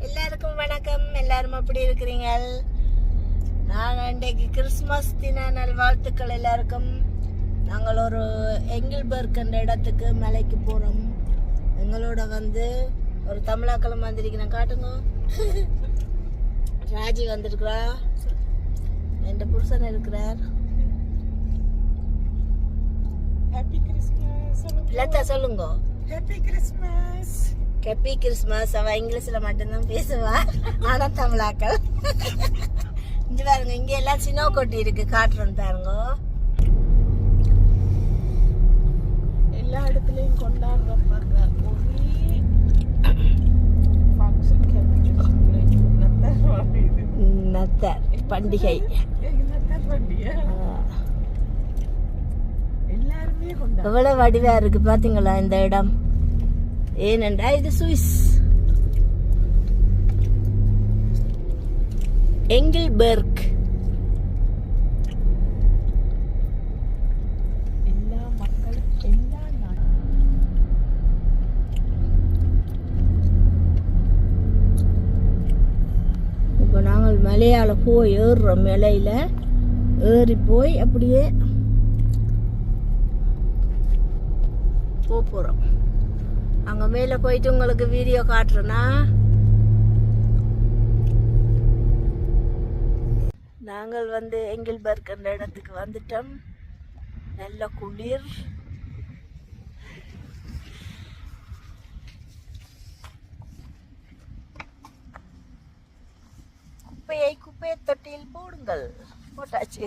எல்லாருக்கும் வணக்கம். எல்லாரும் எப்படி இருக்கிறீங்க? நான் இன்றைக்கு கிறிஸ்மஸ் தின நல்வாழ்த்துக்கள் எல்லாருக்கும். நாங்கள் ஒரு எங்கில்பர்க் என்ற இடத்துக்கு மலைக்கு போகிறோம். எங்களோட வந்து ஒரு தமிழாக்களம் வந்திருக்கிறேன், காட்டுங்க. ராஜி வந்திருக்கிறா, என் புருஷன் இருக்கிறார். Happy Christmas. லதா சொல்லுங்க. Happy Christmas. Happy Christmas. அவ இங்கிலீஷ்ல மட்டும்தான் பேசுவா, ஆனா தமிழாக்கள். இங்க பாருங்க, இங்க எல்லாம் சினோ கொட்டி இருக்கு, காட்டுறோம் பாருங்க. எல்லா இடத்துலயும் கொண்டாடுற நத்தர் பண்டிகை. எவ்வளவு வடிவா இருக்கு பாத்தீங்களா இந்த இடம்? ஏனென்றா இது சுவிஸ் எங்கில்பர்க். எல்லா மக்களும் எல்லா இப்போ நாங்கள் மலையால போய் ஏறுறோம். மலையில ஏறி போய் அப்படியே போறோம். அங்க மேல போயிட்டு உங்களுக்கு வீடியோ காட்டுறேன்னா. நாங்கள் வந்து எங்கில்பர்க் என்ற இடத்துக்கு வந்துட்டோம். நல்ல குளிர். குப்பையை தொட்டியில் போடுங்கள். போட்டாச்சு.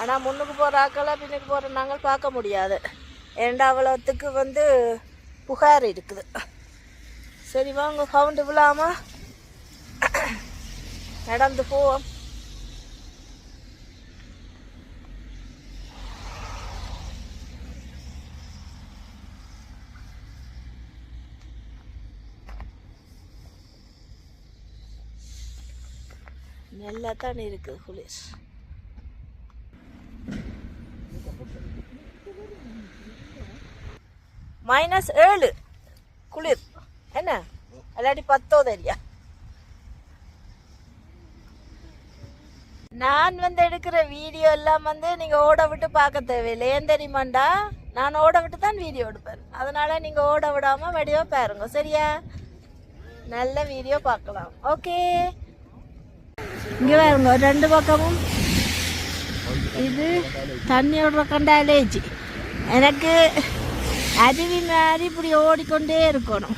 ஆனால் முன்னுக்கு போகிற ஆக்களை பின்னுக்கு போகிற நாங்கள் பார்க்க முடியாது. இரண்டாவளத்துக்கு வந்து புகார் இருக்குது. சரி வாங்க, கவுண்டு விழாமா நடந்து போவோம். நல்லா தான் இருக்குது குளிர். -7 குளிர் என்ன, இல்லாட்டி 10 தெரியா. நான் வந்து எடுக்கிற வீடியோ எல்லாம் வந்து நீங்க ஓட விட்டு பார்க்க தேவையில்லை. ஏன் தெரியுமாண்டா, நான் ஓட விட்டு தான் வீடியோ எடுப்பேன். அதனால நீங்க ஓட விடாம வடிவா பாருங்க, சரியா? நல்ல வீடியோ பார்க்கலாம். ஓகே, இங்க பாருங்க, ரெண்டு பக்கமும் இது தண்ணியோட கண்டாலேஜ். எனக்கு அருவி மாதிரி இப்படி ஓடிக்கொண்டே இருக்கணும்,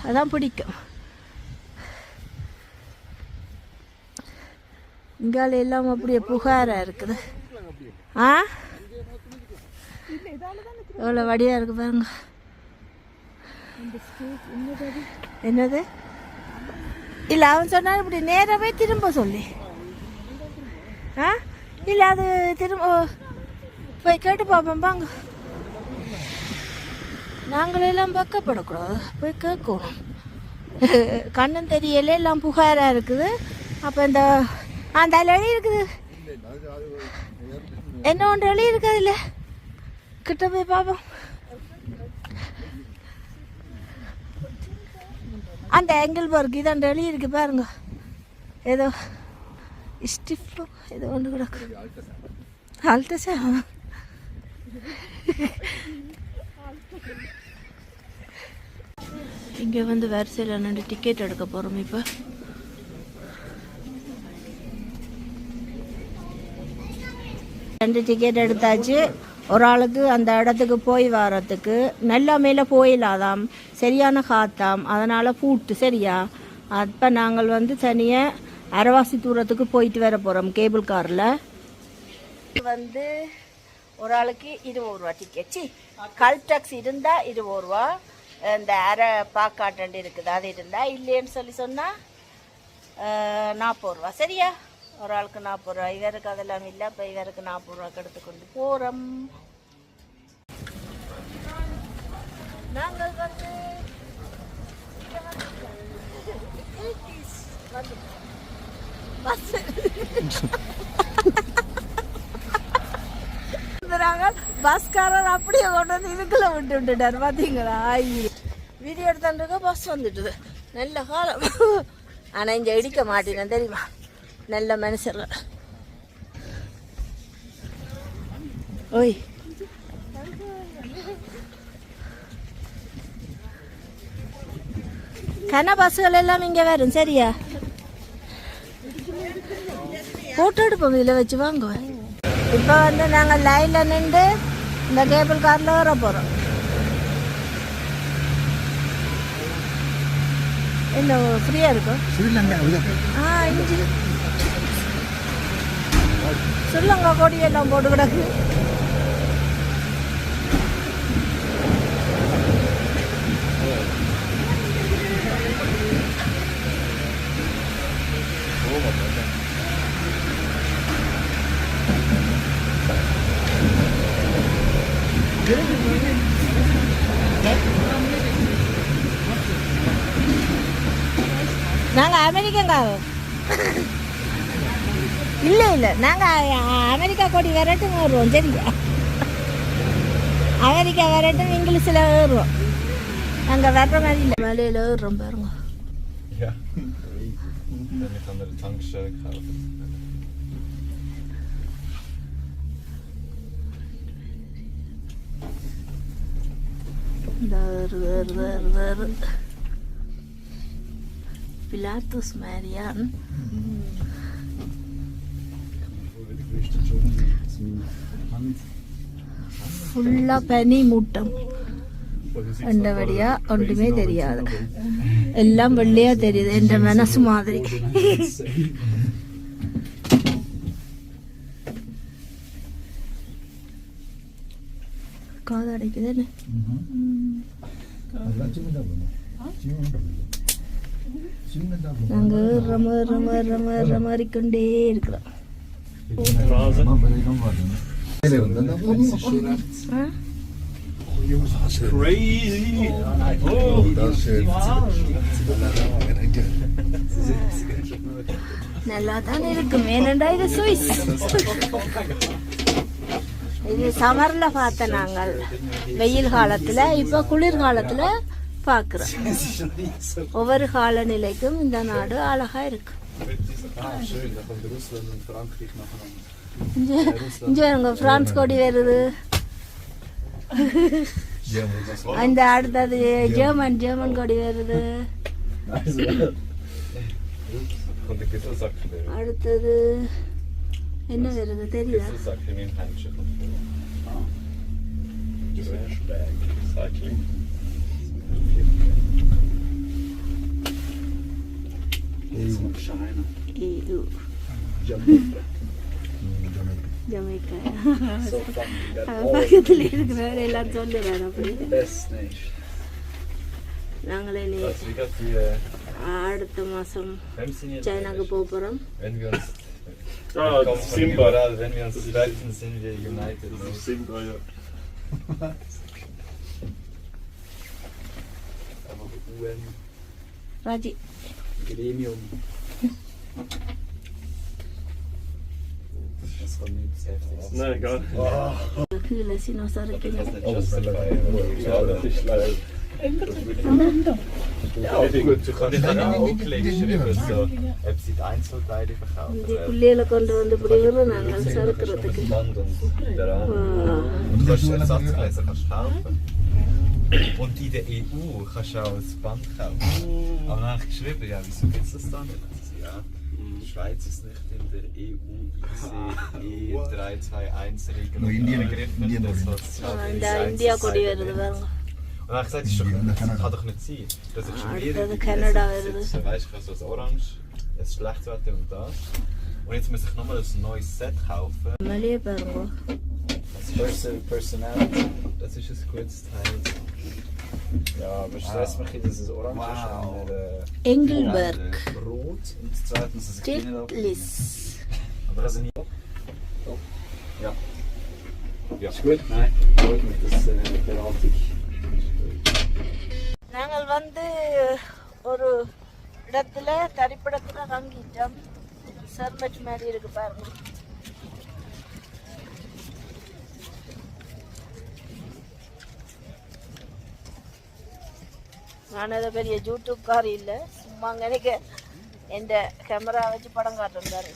அதான் பிடிக்கும். இங்கால எல்லாம் அப்படியே புகாரா இருக்குது. எவ்வளோ வடியா இருக்கு பாருங்க. என்னது இல்ல, அவன் சொன்னாலும் இப்படி நேரவே திரும்ப சொல்லி. இல்ல, அது திரும்ப போய் கேட்டு பார்ப்போம் வாங்க. நாங்களெல்லாம் பக்கப்படக்கூடாது, போய் கேட்கணும். கண்ணும் தெரியல, எல்லாம் புகாரா இருக்குது. அப்போ இந்த அந்த எழுதி இருக்குது, என்ன ஒன்று எழுதி இருக்குது இல்லை, கிட்ட போய் பார்ப்போம். அந்த எங்கில்பர்க் இது அந்த எழுதி இருக்கு பாருங்க, ஏதோ ஸ்டிஃப்லோ ஏதோ ஒன்று கிடக்கு. ஆல்டஸா? இங்கே வந்து வரிசையில் நின்று டிக்கெட் எடுக்க போகிறோம். இப்போ ரெண்டு டிக்கெட் எடுத்தாச்சு. ஒரு ஆளுக்கு அந்த இடத்துக்கு போய் வரத்துக்கு நல்லா மேலே போயிடலாதாம், சரியான காத்தாம், அதனால் பூட்டு. சரியா? அப்போ நாங்கள் வந்து தனியாக அரவாசி தூரத்துக்கு போயிட்டு வர போகிறோம் கேபிள் காரில். வந்து ஒரு ஆளுக்கு 20 ரூபா டிக்கெட். கல் டாக்ஸ் இருந்தால் 20 ரூபா. இந்த அரை பாக்காட்டு இருக்குது, அது இருந்தா. இல்லைன்னு சொல்லி சொன்னா 40 ரூபா. சரியா? ஒரு ஆளுக்கு 40 ரூபா. இவருக்கு அதெல்லாம் இல்லை. இப்போ இவருக்கு 40 ரூபாய்க்கு எடுத்துக்கொண்டு போறோம். நாங்கள் வந்து இருக்கிறாங்க. பஸ்காரர் அப்படியே கொண்டு வந்து இதுக்குள்ள விட்டுட்டார் பார்த்தீங்களா? வீடியோ எடுத்தாண்டுக்க பஸ் வந்துட்டுது. நல்ல காலம். ஆனால் இங்கே இடிக்க மாட்டேன் தெரியுமா? நல்ல மனுஷர்கள். ஓய் கன பஸ்ஸுகள் எல்லாம் இங்கே வரும். சரியா போட்டோ எடுப்போம். இதில் வச்சு வாங்குவேன். இப்போ வந்து நாங்கள் லைனில் நின்று இந்த கேபிள் காரில் வர போகிறோம். என்ன ஃப்ரீயாக இருக்கும்? இஞ்சி சொல்லுங்க. கொடியெல்லாம் போட்டு கிடக்கு. நாங்கள் அமெரிக்கங்காவோ இல்லை நாங்கள் அமெரிக்கா கொடி வரட்டும் ஏறுவோம். சரியா அமெரிக்கா வரட்டும் இங்கிலீஷில் ஏறுவோம். நாங்கள் வர்ற மாதிரி இல்லை. மலையில் ஏறுறோம் பாருங்க. Ja, wenn ich an der Tankstelle kaufe. Pilatus Marian. ஃபுல்லாக பனி மூட்டம். அண்டபடியாக ஒன்றுமே தெரியாது. எல்லாம் வெள்ளையா தெரியுது. என்ற மனசு மாதிரி. காது அடைக்குது. நாங்கள் மாறிக்கொண்டே இருக்கிறோம். That's crazy! Oh, that's it. நல்லா தானே இருக்கும். ஏனண்டா இது சுவிஸ். இது சமர்ல பார்த்த நாங்கள் வெயில் காலத்துல, இப்ப குளிர்காலத்துல பாக்குறோம். ஒவ்வொரு காலநிலைக்கும் இந்த நாடு அழகா இருக்கு. இங்க பிரான்ஸ் கொடி வருது. அந்த அடுத்தது ஜெர்மன் கொடி வருது. அடுத்தது என்ன வருது தெரியுதா? EU. ஜமைக்கா பக்கத்தில் இருக்கிறார். எல்லாம் சொல்லுறாரு அப்படி. நாங்களே அடுத்த மாசம் சைனாக்கு போக போறோம். Wenn wir uns treffen, sind wir united. Simba, ja. UN. Raji. Gremium. Das war nicht das Heftigste. Nein, gar nicht. Kühle sind noch so Das ist nicht justify. Ja, das ist leider. Ja, gut, du kannst dann auch geschrieben, so, ob sie die Einzelteile verkaufen. புள்ளையில கொண்டு வந்து இப்படி வரும். நாங்கள் சறுக்கிறதுக்கு. Und du kannst Ersatzgläser kaufen. Und in der EU kannst du auch ein Band kaufen. Aber dann habe ich geschrieben, ja, wieso gibt es das dann nicht? Ja, die Schweiz ist nicht in der EU-ICE 321-Regelung begriffen. இந்த India கொடி வருது பாருங்க. Und dann habe ich gesagt, das kann doch nicht sein. Das ist schon wieder Kanada. Weißt du, ich habe so ein Orange, ein Schlechtwetter und das. Und jetzt muss ich nochmal ein neues Set kaufen. மலையே பாருங்க. Das Personality. Das ist ein gutes Teil. Ja, aber stresst mich, dass es orange ist. Und Engelberg. Rot und zweitens ist es Stittlis. Aber also nicht. Ja. Ja. Ist gut? Nein, freut mich, dass Beratung. நாங்கள் வந்து ஒரு இடத்துல தரிப்பிடத்துல தங்கிட்டோம். சர்மட் மாதிரி இருக்கு பாருங்க. நான் ஏதோ பெரிய யூடியூப்காரி இல்லை, சும்மா எனக்கு என் கேமரா வச்சு படம் காட்டுறாரு.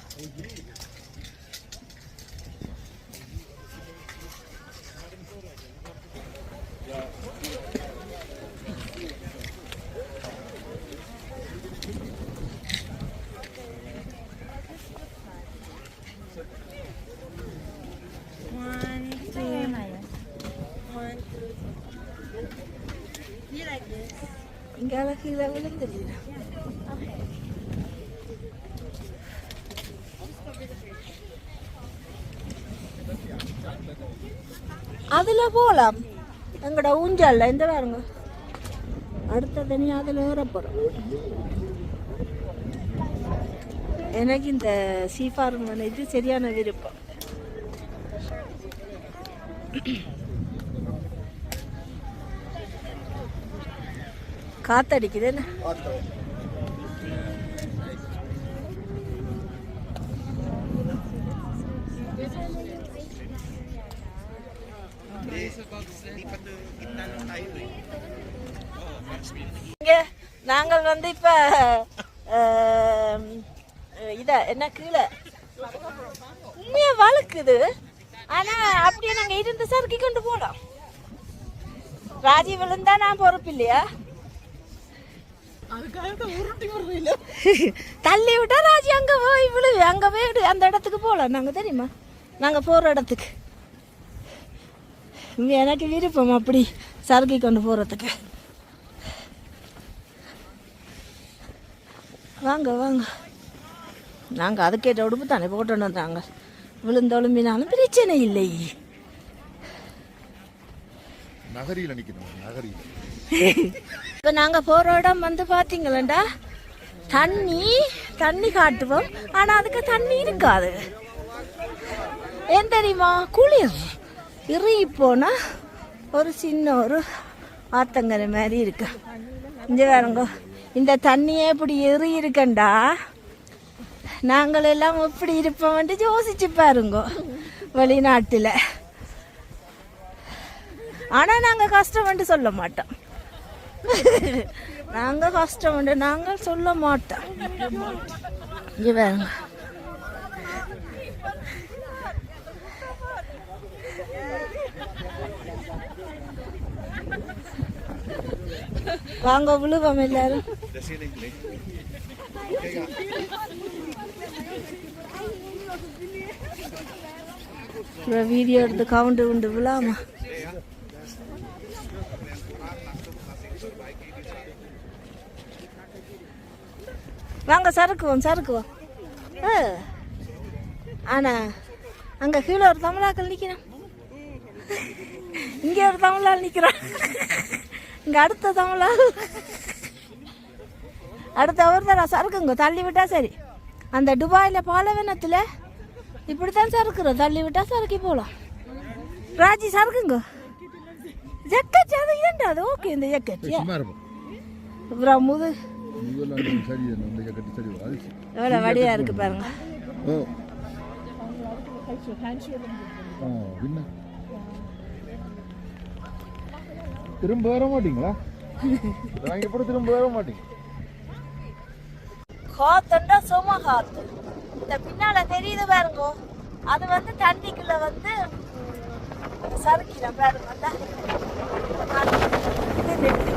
இங்கே கீழே விழுந்துருது. அதுல போலாம், எங்கட ஊஞ்சல்ல இந்த பாருங்க. அடுத்த தனி அதுல ஏறப்போறோம். எனக்கு இந்த சீஃபார்ம் இது சரியான விருப்பம். காத்தடிக்குது என்ன? இங்க நாங்கள் வந்து இப்ப இத என்ன கீழே உண்மையா வழுக்குது. ஆனா அப்படியே நாங்க இருந்து சறுக்கி கொண்டு போலாம். ராஜி விழுந்தா நான் பொறுப்பு இல்லையா? தள்ளி விட்டா ராஜி அங்க போய் விழுவு. அங்க போய் அந்த இடத்துக்கு போலாம் நாங்க, தெரியுமா? நாங்க போற இடத்துக்கு எனக்கு விருப்பம் அப்படி சறுக்கி கொண்டு போறதுக்கு. வாங்க வாங்க, நாங்க அதுக்கேற்ற உடுப்பு தானே போட்டோன்னு வந்தாங்க. விழுந்தொழும்பினாலும் பிரச்சனை இல்லை. நகரியில் நிற்கணும், நகரியில். இப்போ நாங்கள் போகிற இடம் வந்து பார்த்தீங்களா, தண்ணி காட்டுவோம். ஆனால் அதுக்கு தண்ணி இருக்காது. ஏன் தெரியுமா? குளிர் இறுகி போனால் ஒரு சின்ன ஒரு ஆத்தங்கரை மாதிரி இருக்கு. இங்கே வேறுங்க, இந்த தண்ணியே இப்படி இறுகி இருக்கண்டா நாங்கள் எல்லாம் எப்படி இருப்போம்ட்டு யோசிச்சு பாருங்க வெளிநாட்டில். ஆனால் நாங்கள் கஷ்டம்ட்டு சொல்ல மாட்டோம். நாங்கள் கஷ்டம்ட்டு நாங்கள் சொல்ல மாட்டோம். இங்கே வேறுங்க, வாங்க விழுவோம் எல்லாரும். வீடியோ எடுத்து கவுண்டு உண்டு விழாமா. வாங்க சறுக்குவோம். ஆனா அங்க கீழே ஒரு தமிழாக்கள் நிக்கிறான், இங்க ஒரு தமிழால் நிக்கிறான். இங்க அடுத்த தமிழால் அடுத்த ஒரு தடவை சறுக்குங்க. தள்ளி விட்டா சரி. அந்த துபாயில பாலைவனத்துல இப்படித்தான் சறுக்குறோம். தள்ளி விட்டா சறுக்கி போலாம். ராஜி சறுக்குங்க. ஜக்கெட் அது ஏண்டா அது ஓகே. இந்த ஜக்கெட் அப்புறம் முது எவ்வளோ வடியா இருக்கு பாருங்க. திரும்ப வர மாட்டீங்களா? திரும்ப வர மாட்டீங்க. காத்துண்டா சும்மா காத்து. இந்த பின்னால தெரியுது பாருங்க, அது வந்து தண்ணிக்குள்ள வந்து சறுக்கிட பாருங்க.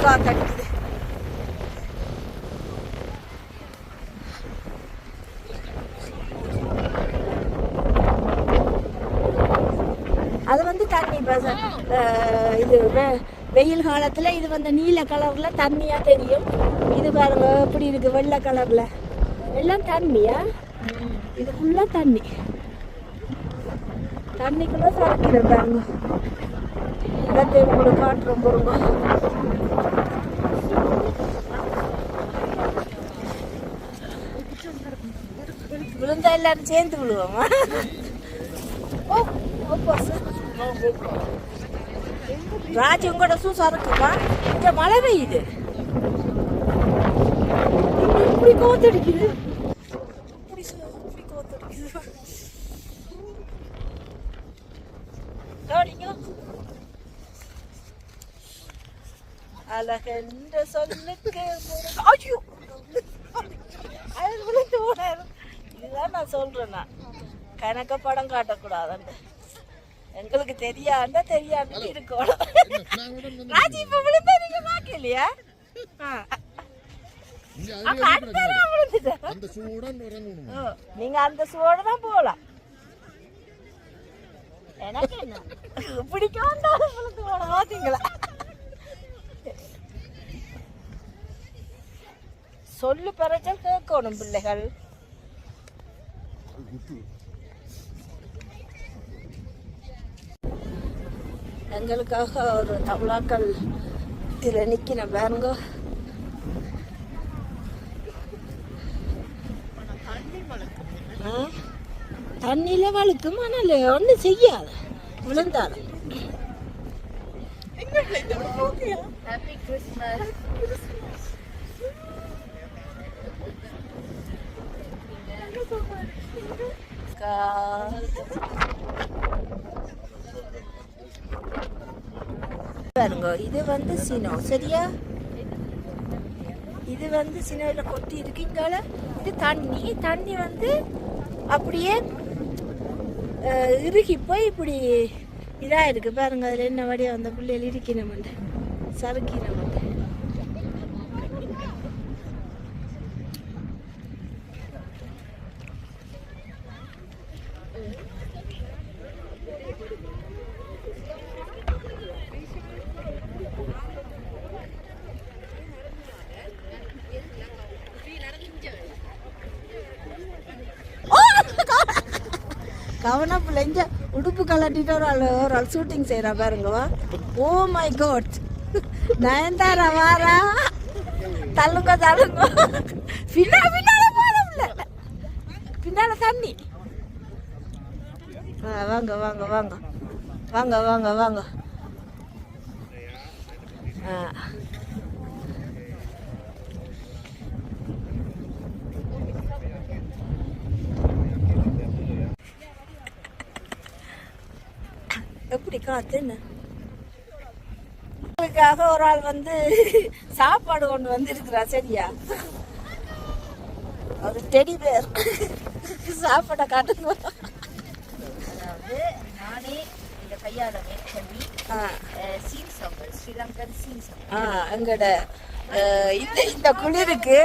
காத்தடிக்குது. அது வந்து தண்ணி இது வெயில் காலத்துல இது வந்து நீல கலர்ல தண்ணியா தெரியும். இது பாருங்க எப்படி இருக்கு, வெள்ளை கலர்ல எல்லாம் தண்ணியா. இது ஃபுல்லா தண்ணிக்குள்ள சறுக்கிறேன் பாருங்க. இடத்தை உங்களுக்கு காட்டுறோம் பாருங்க. விழுந்தா எல்லாரும் சேர்ந்து விழுவோமா? ராஜி உங்களோட சூசா இருக்குமா? இங்க மழை பெய்யுது. இப்படி கோத்தடிக்குது. அழகென்ற சொல்லுக்கு ஐயோ அது விழுந்து போனாரு. இதுதான் நான் சொல்றேன், நான் கணக்க படம் காட்டக்கூடாதுன்னு. எங்களுக்கு தெரியாண்டா தெரியாண்டு இருக்கணும். ராஜி இப்ப விழுந்தா நீங்க பாக்கலையா? நீங்க அந்த சூட தான் போகலாம். எனக்கு என்ன பிடிக்கும் விழுந்து போன பாத்தீங்களா? சொல்லு பரச்சல் கேட்கணும் பிள்ளைகள். எங்களுக்காக ஒரு தமிழாக்கள் இதில் நிற்கின பாருங்க. தண்ணியில வழுக்கும், ஆனால் ஒன்றும் செய்யாது, விழுந்தாலும். Happy Christmas. பாருங்க, இது வந்து சினோ, சரியா? இது வந்து சினோல கொட்டி இருக்கீங்கள. இது தண்ணி, தண்ணி வந்து அப்படியே இறுகி போய் இப்படி இதா இருக்கு பாருங்க. அதுல என்ன வழியா அந்த பிள்ளைகள் இருக்கணும், சறுக்கினோம். கவனம் பிள்ளைங்க உடுப்பு கலட்டிட்டு ஒரு ஆள் ஷூட்டிங் செய்யறா பாருங்க. ஓ மை காட், நயன்தாரா வாரா. தள்ளுங்க தள்ளுங்க, பின்னால போல பின்னால தண்ணி. வாங்க வாங்க வாங்க வாங்க வாங்க வாங்க. எப்படி காத்துன்னு உங்களுக்காக ஒரு ஆள் வந்து சாப்பாடு கொண்டு வந்து இருக்கிறா, சரியா? ஒரு டெடி பேர் சாப்பாடை காட்டுங்க. அதாவது நானே இந்த கையால மேற்கொள்ளி சீன் சாம்பல், ஸ்ரீலங்கன் சீன் சாம்பல். எங்கட இந்த குளிருக்கு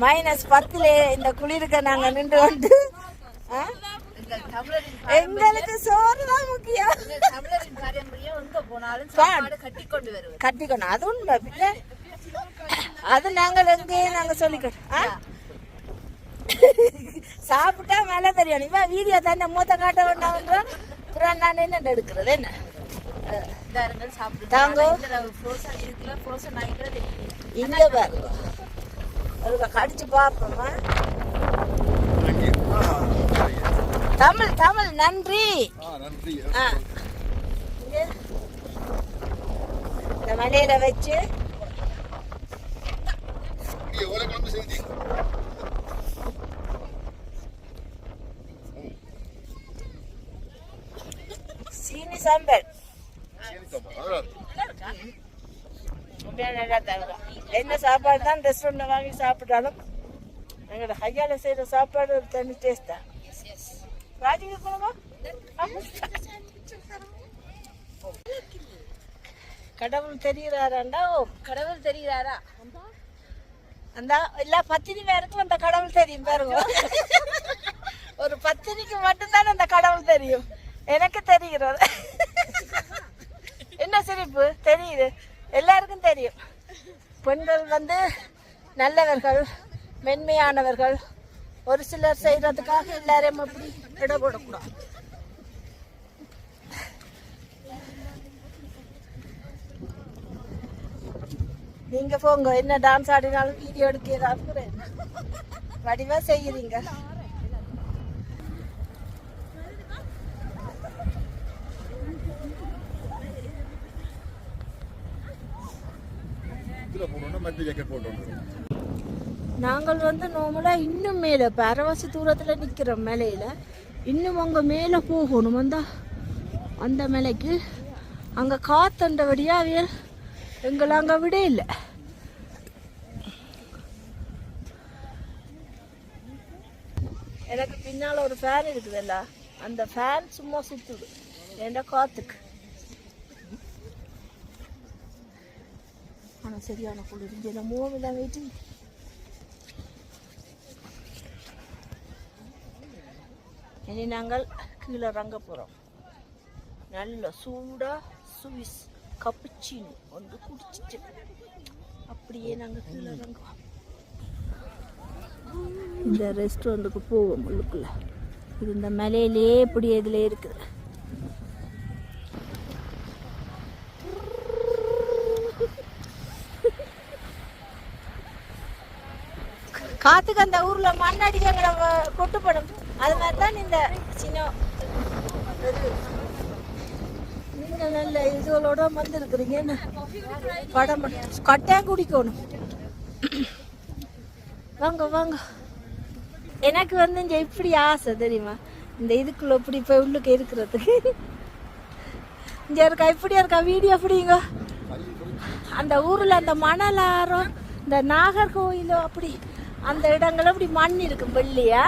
-10 இந்த குளிருக்கு நாங்க நின்று வந்து எங்களுக்கு சோறு தான் முக்கியம். தமிழரின் பாரம்பரியம் எங்க போனாலும் சாப்பாடு கட்டிக்கொண்டு வருவது. கட்டிக்கணும், அது உண்மை. பிள்ளை அது நாங்கள் எங்கேயும் நாங்க சொல்லிக்கணும். சாப்பிட்டா மேல தெரியும். இவன் வீடியோ தானே மூத்த காட்ட வேண்டாம். அப்புறம் நான் என்ன எடுக்கிறது? என்ன சாப்பிட்டு இங்க பாருங்க, அதுக்கு கடிச்சு பார்ப்போமா? தமிழ் தமிழ் நன்றி. இந்த மலையில வச்சு சீனி சாம்பல் என்ன சாப்பாடு தான் ரெஸ்டாரண்ட்ல வாங்கி சாப்பிட்டாலும் எங்களோட கையால செய்யற சாப்பாடு ஒரு தனி டேஸ்ட் தான். ராஜிங்க கொடுங்க. கடவுள் தெரிகிறாராண்டா? கடவுள் தெரிகிறாரா? அந்த எல்லா பத்தினி பேருக்கும் அந்த கடவுள் தெரியும் பாருங்க. ஒரு பத்தினிக்கு மட்டும்தான் அந்த கடவுள் தெரியும். எனக்கு தெரிகிறது. என்ன சிரிப்பு? தெரியுது, எல்லாருக்கும் தெரியும். பெண்கள் வந்து நல்லவர்கள், மென்மையானவர்கள். ஒரு சிலர் செய்யறதுக்காக எல்லாரையும் அப்படி இடப்படக்கூடாது. நீங்க போங்க, என்ன டான்ஸ் ஆடினாலும் வீடியோ எடுக்கிறது வடிவா செய்யறீங்க. நாங்கள் வந்து நார்மலா இன்னும் மேல பரவாசி தூரத்துல நிக்கிறோம் மலையில. இன்னும் அங்க மேல போகணும். அந்த மலைக்கு அங்க காத்தண்டபடியா அவியல் எங்களை அங்கே விட இல்லை. எனக்கு பின்னால் ஒரு ஃபேன் இருக்குதுல்ல, அந்த ஃபேன் சும்மா சுற்றுது ஏண்டா காற்றுக்கு. ஆனால் சரியான குளிர் இந்த மூவெல்லாம் வெயிட்டு. இனி நாங்கள் கீழே இறங்க போகிறோம். நல்ல சூடாக சுவிஸ் கப்புச்சின்னு வந்து குடிச்சிட்டு அப்படியே நாங்கள் கீழே இறங்குவோம். இந்த ரெஸ்டாரண்ட்டுக்கு போவோம் உள்ளுக்குள்ள. இது இந்த மலையிலே இப்படி இதில் இருக்குது. காத்துக்கு அந்த ஊர்ல மண்ணடிக்கிற கொட்டுப்படும். அது மாதிரி தான் இந்த சின்ன நீங்க நல்ல இதுகளோட வந்து இருக்கிறீங்க. படம் கட்டாயம் குடிக்கணும். வாங்க வாங்க. எனக்கு வந்து இங்கே இப்படி ஆசை தெரியுமா, இந்த இதுக்குள்ள இப்படி போய் உள்ளுக்கு இருக்கிறதுக்கு. இங்கே இருக்கா இப்படியா இருக்கா வீடியோ அப்படிங்க. அந்த ஊரில் அந்த மணலாரம், இந்த நாகர்கோயிலோ அப்படி அந்த இடங்கள் அப்படி மண் இருக்கும் வெள்ளியா,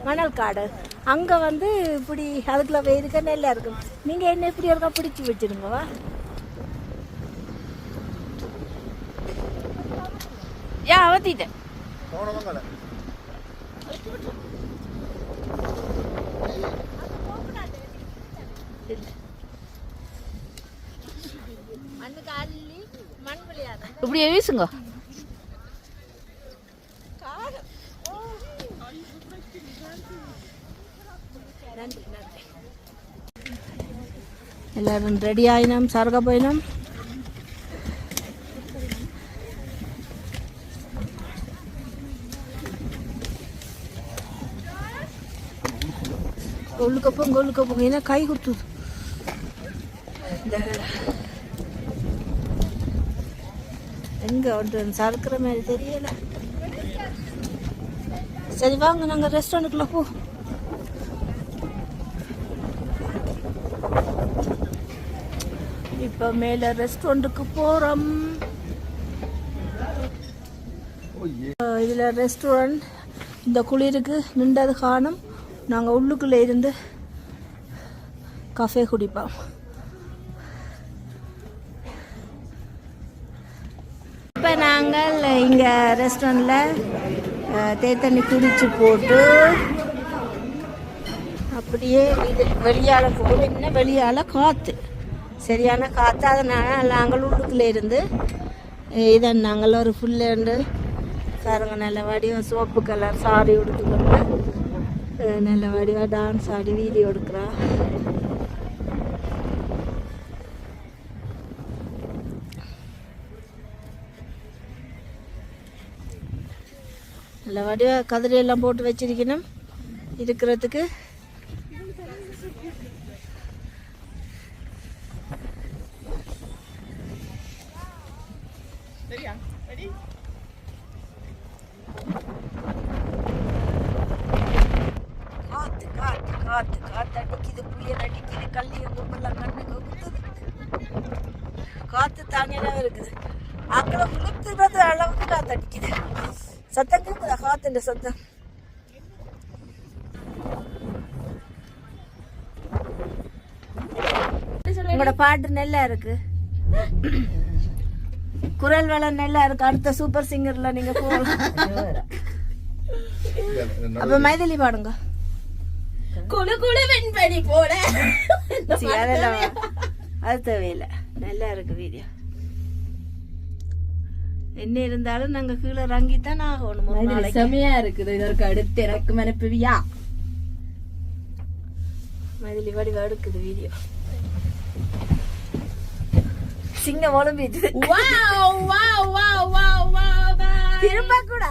மணல் காடு. அங்க வந்து இப்படி அதுக்குள்ள போய் இருக்க நல்லா இருக்கும். நீங்க என்ன இப்படி இருக்கா பிடிச்சி வச்சிருங்கவா. அவத்திட்டேன் இப்படியே வீசுங்க. எல்லாரும் ரெடி ஆயினோம், சரக போயினோம். உள்ளுக்க போங்க ஏன்னா கை கொடுத்துது. எங்க ஒன்று சறுக்கிற மாதிரி தெரியல. சரி வாங்க நாங்கள் ரெஸ்டாரண்ட்டுக்குள்ள போ. இப்போ மேலே ரெஸ்டாரண்ட்டுக்கு போகிறோம். இதில் ரெஸ்டாரண்ட் இந்த குளிருக்கு நின்றது காணும். நாங்கள் உள்ளுக்குள்ளே இருந்து காஃபே குடிப்போம். இப்போ நாங்கள் இங்கே ரெஸ்டாரண்ட்டில் தேத்தண்ணி குடிச்சு போட்டு அப்படியே இது வெளியால் போகும். இன்னும் வெளியால் காற்று சரியான காற்று. அதனால் நாங்கள் உள்ளுக்குள்ளே இருந்து இதை நாங்கள் ஒரு ஃபுல்லேண்டு பாருங்க நல்ல வடிவம் சோப்பு கலர் சாரி உடுத்துக்கொண்டு நல்ல வடிவாக டான்ஸ் ஆடி வீடியோ எடுக்கிறா. நல்ல வடிவாக கதிரையெல்லாம் போட்டு வச்சிருக்கணும் இருக்கிறதுக்கு. காத்து அடிக்குது, புயல் அடிக்குது, கல்லிய மூப்பெல்லாம் கண்ணுக்கு குத்துது. காத்து தாங்கிதான் இருக்குது. அக்களை குளுத்துறது அளவுக்கு காத்து அடிக்குது. சத்தம் கேட்குதா காத்துன்ற சத்தம். உங்களோட பாட்டு நல்லா இருக்கு, குரல் வளம் நல்லா இருக்கு. அடுத்த சூப்பர் சிங்கர்ல நீங்க போகலாம். அப்ப மைதிலி பாடுங்க. குழு குழு வெண்பனி போல. அது தேவையில்லை, நல்லா இருக்கு வீடியோ. என்ன இருந்தாலும் நாங்க கீழே இறங்கித்தான் ஆகணும். செமையா இருக்குது. இதற்கு அடுத்து எனக்கு மனப்பியா மதிலி வடிவா எடுக்குது வீடியோ. சிங்கம் ஒலிம்பிட்டு திரும்ப கூட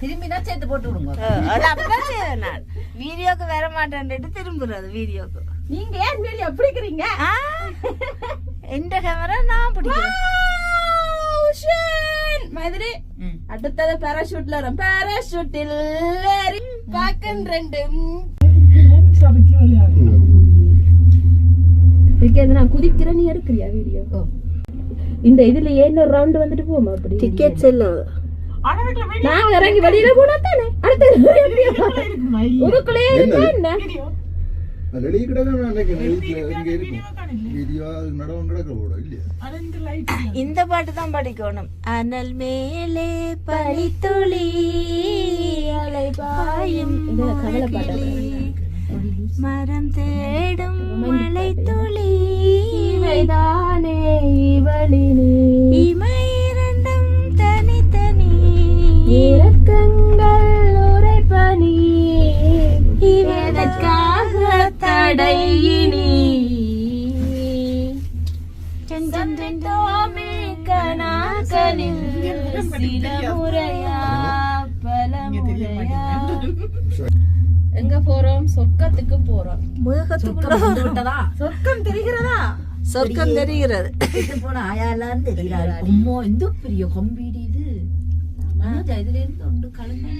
திரும்பினா சேர்த்து போட்டு விடுங்க. நான் வீடியோக்கு வர மாட்டேன்ட்டு திரும்புறது. வீடியோக்கு நீங்க ஏன் வீடியோ பிடிக்கிறீங்க? எந்த கேமரா நான் பிடிக்கிறேன். மாதிரி அடுத்தது பாராசூட்ல வரும். பாராசூட்டில் பாக்கன் ரெண்டு சறுக்கி விளையாடுறோம். நான் குதிக்கிறேன், நீ எடுக்கிறியா வீடியோ? இந்த இதுல இன்னொரு ரவுண்ட் வந்துட்டு போமா அப்படி டிக்கெட்ஸ் எல்லாம் ஆனா வீட்டுல video நான் இறங்கி வெளியில போனா தானே அடுத்து இருக்குமா? இல்ல. உருக்குள்ளே இருந்தா என்ன? Video. வெளியே கிடக்க நினைக்கிறேன் video இங்க இருக்கும் video காணல. வீடியோ நடவன் கிடக்க கூட இல்லையா ஆனா இந்த light இல்ல. இந்த பாட்டு தான் படிக்கணும். அனல் மேலே பனித்துளி அலை பாயும் இந்த கவலை பாட்டு மரம் தேடும் மலை துளி இவைதானே இவளினே இமை இரண்டும் தனித்தனி இரக்கங்கள் உரைப்பனி இவதற்காக தடையினி சென்றோமே கனாக்களில் சில முறையா பல முறையா எங்க போறோம்? சொர்க்கத்துக்கு போறோம். முகத்துக்குள்ள சொர்க்கம் தெரிகிறதா? சொர்க்கம் தெரிகிறது. போன ஆயாலாம் தெரிகிறாரு. அம்மா இந்த பெரிய கம்பீடி இது. இதுல இருந்து ஒன்று கலந்து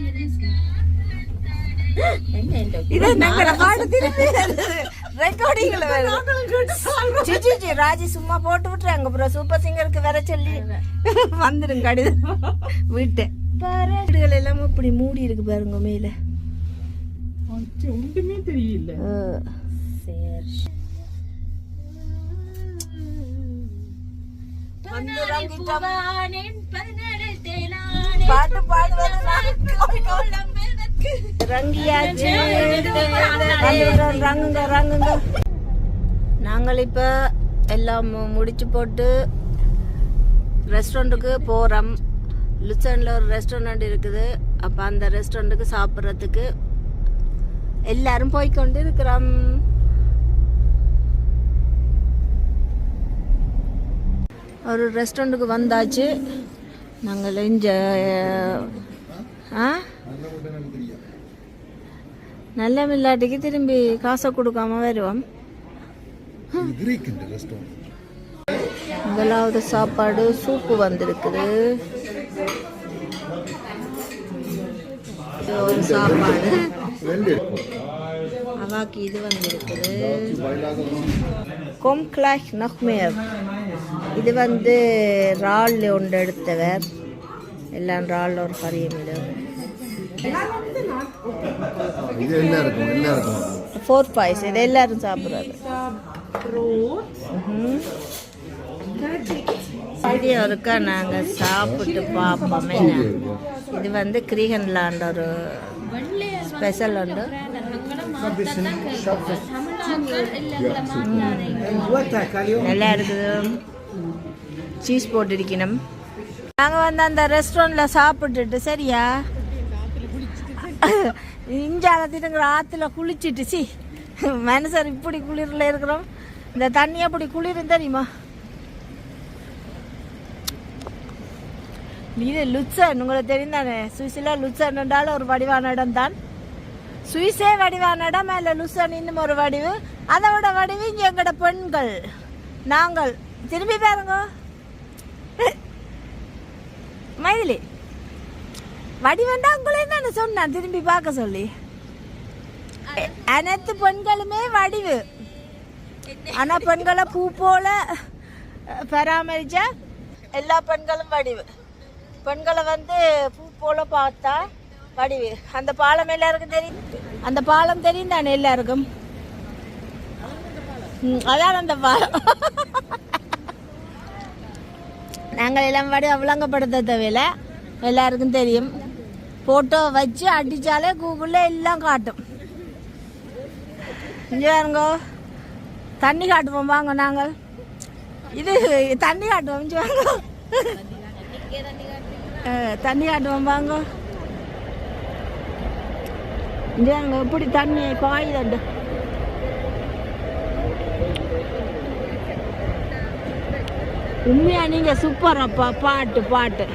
இது நாங்கள பாட்டு திருப்பி ரெக்கார்டிங்ல வருது. ராஜி சும்மா போட்டு விட்டுறாங்க. அப்புறம் சூப்பர் சிங்கருக்கு வர சொல்லி வந்துடும் கடிதம் விட்டு. வீடுகள் எல்லாம் இப்படி மூடி இருக்கு பாருங்க மேல. ஒன்றுமே தெரியல. பாட்டு பாடுவது ரங்கியாச்சு. ரங்குங்க ரங்குங்க. நாங்கள் இப்ப எல்லாம் முடிச்சு போட்டு ரெஸ்டாரண்ட்டுக்கு போறோம். லுசன்ல ஒரு ரெஸ்டாரண்ட் இருக்குது. அப்ப அந்த ரெஸ்டாரண்ட்டுக்கு சாப்பிட்றதுக்கு எல்லாரும் போய்கொண்டு இருக்கிறோம். ஒரு ரெஸ்டாரண்ட்டுக்கு வந்தாச்சு. நாங்கள் இங்க நல்ல மில்லாட்டிக்கு திரும்பி காசை கொடுக்காம வருவோம். முதலாவது சாப்பாடு சூப்பு வந்திருக்குது. ஒரு சாப்பாடு அவாக்கு இது வந்திருக்குது. கொம்க்ளாக் நஹ்மேர் இது வந்து ரால் ஒன்று எடுத்தவர். எல்லாம் ரால் ஒரு கறியும் இது எல்லாருக்கும் 4 பாய்ஸ். இது எல்லாரும் சாப்பிட்றது. வீடியோ இருக்கா நாங்கள் சாப்பிட்டு பார்ப்போம். இது வந்து கிரீகன்லாண்ட் ஒரு ஸ்பெஷல் உண்டு. நல்லா இருக்குது. சீஸ் போட்டிருக்கணும். நாங்கள் வந்து அந்த ரெஸ்டாரண்ட்டில் சாப்பிட்டுட்டு சரியா இஞ்சாலத்திட்டுங்கிற ஆற்றுல குளிச்சுட்டு சி மனுஷர் இப்படி குளிரில் இருக்கிறோம். இந்த தண்ணி அப்படி குளிரும் தெரியுமா? இது லுட்சன் உங்களுக்கு தெரிந்தானே. சுவிஸில் லுட்சன் என்றாலும் ஒரு வடிவான இடம் தான். சுவிஸே வடிவான இடம். இல்லை லுட்சன் இன்னும் ஒரு வடிவு. அதை விட வடிவு இங்கே எங்களோட பெண்கள் நாங்கள். திரும்பி பாருங்க மைதிலி. வடிவண்டா உங்களே தானே சொன்னான் திரும்பி பார்க்க சொல்லி. அனைத்து பெண்களுமே வடிவு. ஆனா பெண்களை பூ போல பராமரிச்சா எல்லா பெண்களும் வடிவு. பெண்களை வந்து பூ போல பார்த்தா வடிவு. அந்த பாலம் எல்லாருக்கும் தெரியும். அந்த பாலம் தெரியும் தானே எல்லாருக்கும். அதான் அந்த பாலம். நாங்கள் எல்லாம் வடி விளங்கப்படுத்த தேவையில்ல, எல்லாருக்கும் தெரியும். போட்டோ வச்சு அடிச்சாலே கூகுளில் எல்லாம் காட்டும். இங்கே பாருங்கோ தண்ணி காட்டுவோம் வாங்க. நாங்கள் இது தண்ணி காட்டுவோம். இங்கே வாங்க தண்ணி காட்டுவோம் வாங்க. இங்கே வாங்க இப்படி தண்ணி பாயுதண்டு. உண்மையா நீங்க சூப்பர் அப்பா. பாட்டு பாட்டு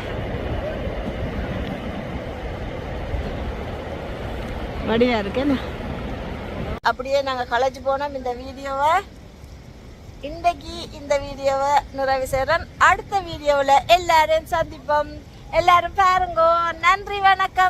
வடிவா இருக்கேன்னு அப்படியே நாங்க களைச்சு போனோம். இந்த வீடியோவை இன்றைக்கு இந்த வீடியோவை நிறைவு செய்றோம். அடுத்த வீடியோவில் எல்லாரும் சந்திப்போம். எல்லாரும் பாருங்க. நன்றி, வணக்கம்.